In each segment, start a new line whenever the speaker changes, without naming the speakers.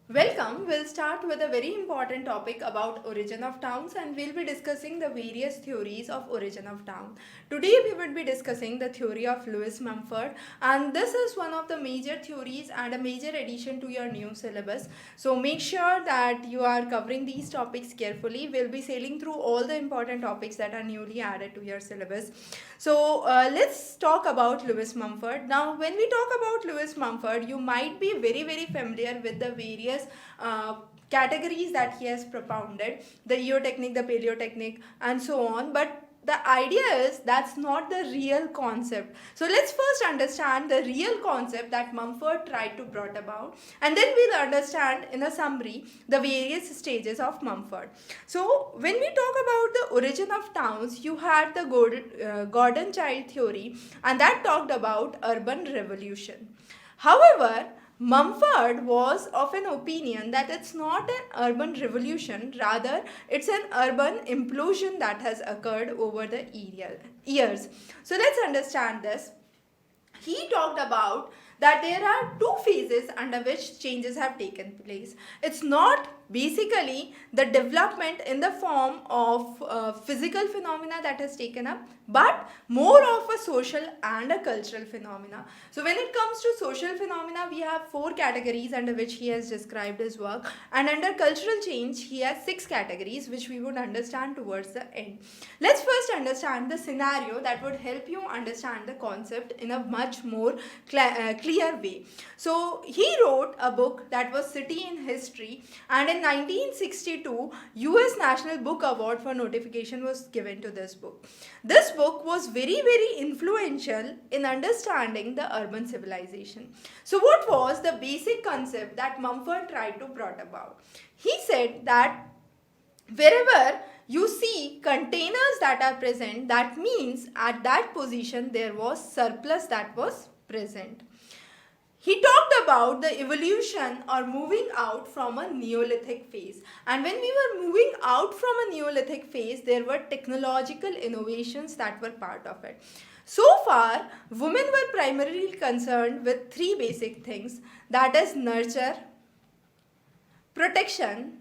Welcome. We'll start with a very important topic about origin of towns and we'll be discussing the various theories of origin of town. Today we will be discussing the theory of Lewis Mumford, and this is one of the major theories and a major addition to your new syllabus. So make sure that you are covering these topics carefully. We'll be sailing through all the important topics that are newly added to your syllabus. So let's talk about Lewis Mumford. Now when we talk about Lewis Mumford, you might be very familiar with the various categories that he has propounded, the eotechnic, the paleotechnic, and so on. But the idea is that's not the real concept. So let's first understand the real concept that Mumford tried to brought about, and then we'll understand in a summary the various stages of Mumford. So when we talk about the origin of towns, you had the Gordon Child theory, and that talked about urban revolution. However, Mumford was of an opinion that it's not an urban revolution, rather, it's an urban implosion that has occurred over the years. So let's understand this. He talked about that there are two phases under which changes have taken place. It's not basically the development in the form of physical phenomena that has taken up, but more of a social and a cultural phenomena. So when it comes to social phenomena, we have four categories under which he has described his work, and under cultural change he has six categories which we would understand towards the end. Let's first understand the scenario that would help you understand the concept in a much more clear way. So he wrote a book that was City in History, and in 1962 US National Book Award for notification was given to this book. This book was very influential in understanding the urban civilization. So what was the basic concept that Mumford tried to brought about? He said that wherever you see containers that are present, that means at that position there was surplus that was present. He talked about the evolution or moving out from a Neolithic phase. And when we were moving out from a Neolithic phase, there were technological innovations that were part of it. So far, women were primarily concerned with three basic things, that is nurture, protection,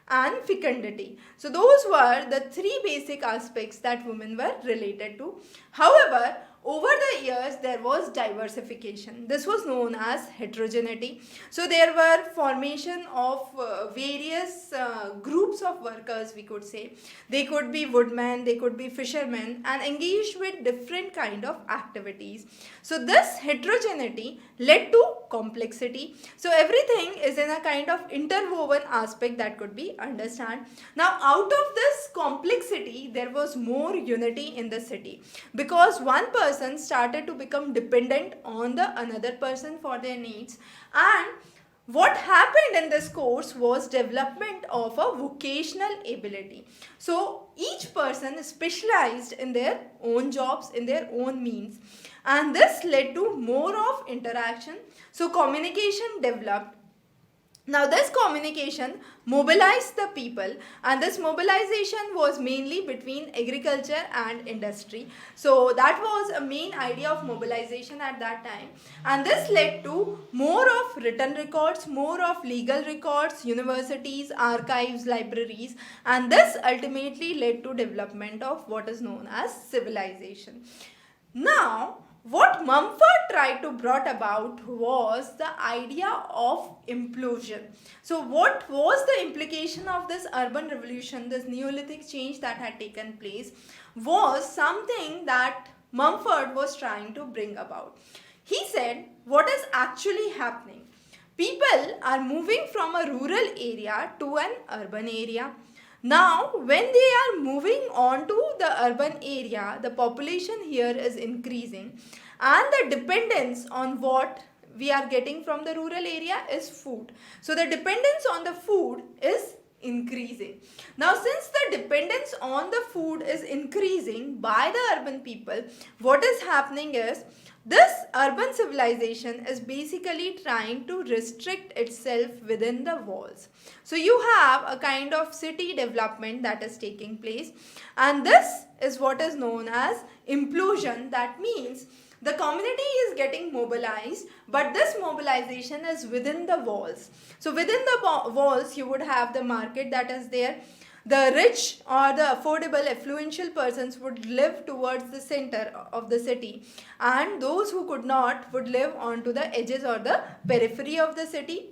and fecundity. So those were the three basic aspects that women were related to. However, over the years there was diversification. This was known as heterogeneity. So there were formation of various groups of workers, we could say. They could be woodmen, they could be fishermen, and engaged with different kind of activities. So this heterogeneity led to complexity. So everything is in a kind of interwoven aspect that could be understand. Now out of this complexity there was more unity in the city, because one person started to become dependent on the another person for their needs, and what happened in this course was development of a vocational ability. So each person specialized in their own jobs, in their own means, and this led to more of interaction. So communication developed. Now this communication mobilized the people, and this mobilization was mainly between agriculture and industry. So that was a main idea of mobilization at that time, and this led to more of written records, more of legal records, universities, archives, libraries, and this ultimately led to development of what is known as civilization. Now what Mumford tried to brought about was the idea of implosion. So what was the implication of this urban revolution, this Neolithic change that had taken place, was something that Mumford was trying to bring about. He said what is actually happening. People are moving from a rural area to an urban area. Now, when they are moving on to the urban area, the population here is increasing, and the dependence on what we are getting from the rural area is food. So, the dependence on the food is increasing. Now, since the dependence on the food is increasing by the urban people, what is happening is this urban civilization is basically trying to restrict itself within the walls. So you have a kind of city development that is taking place, and this is what is known as implosion. That means the community is getting mobilized, but this mobilization is within the walls. So within the walls you would have the market that is there. The rich or the affordable affluential persons would live towards the center of the city, and those who could not would live onto the edges or the periphery of the city.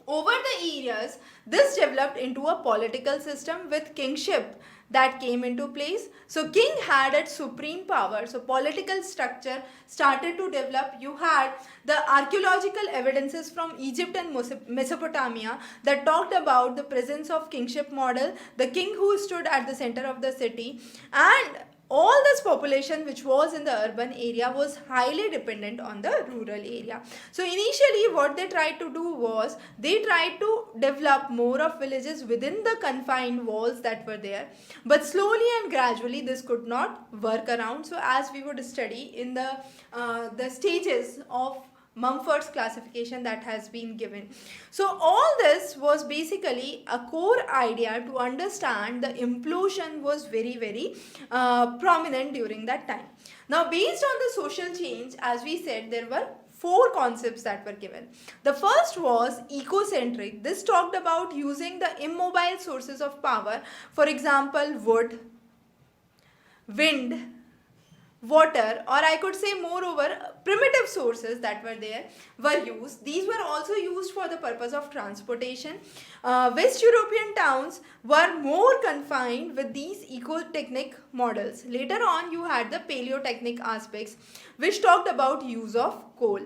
Over the years, this developed into a political system with kingship that came into place. So king had its supreme power. So political structure started to develop. You had the archaeological evidences from Egypt and Mesopotamia that talked about the presence of kingship model, the king who stood at the center of the city, and all this population which was in the urban area was highly dependent on the rural area. So initially what they tried to do was they tried to develop more of villages within the confined walls that were there, but slowly and gradually this could not work around. So as we would study in the stages of Mumford's classification that has been given. So all this was basically a core idea to understand the implosion was very prominent during that time. Now based on the social change, as we said, there were four concepts that were given. The first was ecocentric. This talked about using the immobile sources of power, for example wood, wind, water, or I could say moreover primitive sources that were there were used. These were also used for the purpose of transportation. West European towns were more confined with these ecotechnic models. Later on you had the paleotechnic aspects which talked about use of coal.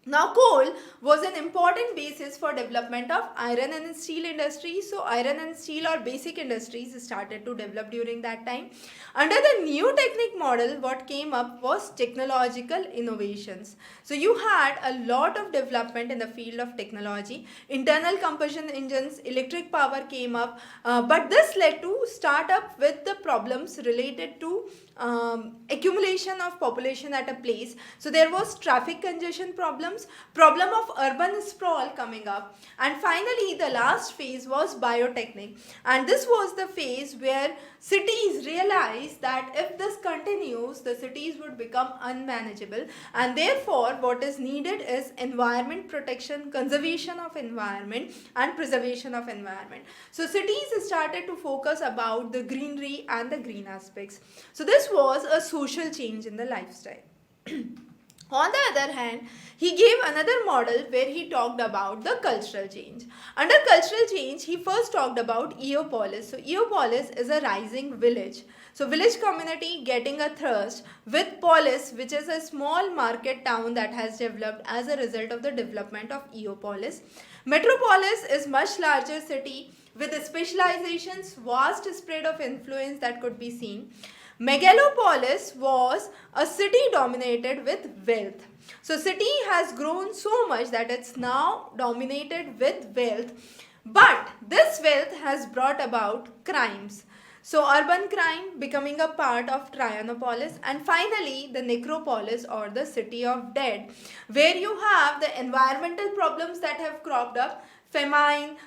Now coal was an important basis for development of iron and steel industries. So iron and steel or basic industries started to develop during that time. Under the new technique model, what came up was technological innovations. So you had a lot of development in the field of technology. Internal combustion engines, electric power came up, but this led to start up with the problems related to accumulation of population at a place. So there was traffic congestion problems, problem of urban sprawl coming up, and finally the last phase was biotechnic, and this was the phase where cities realized that if this continues, the cities would become unmanageable, and therefore what is needed is environment protection, conservation of environment and preservation of environment. So cities started to focus about the greenery and the green aspects. So this was a social change in the lifestyle. On the other hand, he gave another model where he talked about the cultural change. Under cultural change, he first talked about Eopolis. So Eopolis is a rising village. So village community getting a thrust with polis, which is a small market town that has developed as a result of the development of Eopolis. Metropolis is much larger city with specializations, vast spread of influence that could be seen. Megalopolis was a city dominated with wealth. So city has grown so much that it's now dominated with wealth, but this wealth has brought about crimes. So urban crime becoming a part of Traianopolis, and finally the necropolis or the city of dead, where you have the environmental problems that have cropped up, famine,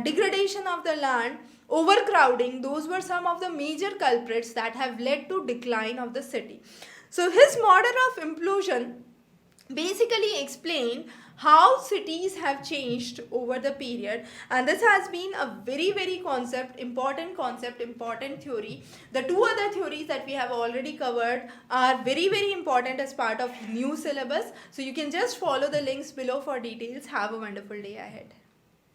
degradation of the land, overcrowding. Those were some of the major culprits that have led to decline of the city. So his model of implosion basically explained how cities have changed over the period, and this has been a very important concept, important theory. The two other theories that we have already covered are very important as part of new syllabus. So you can just follow the links below for details. Have a wonderful day ahead.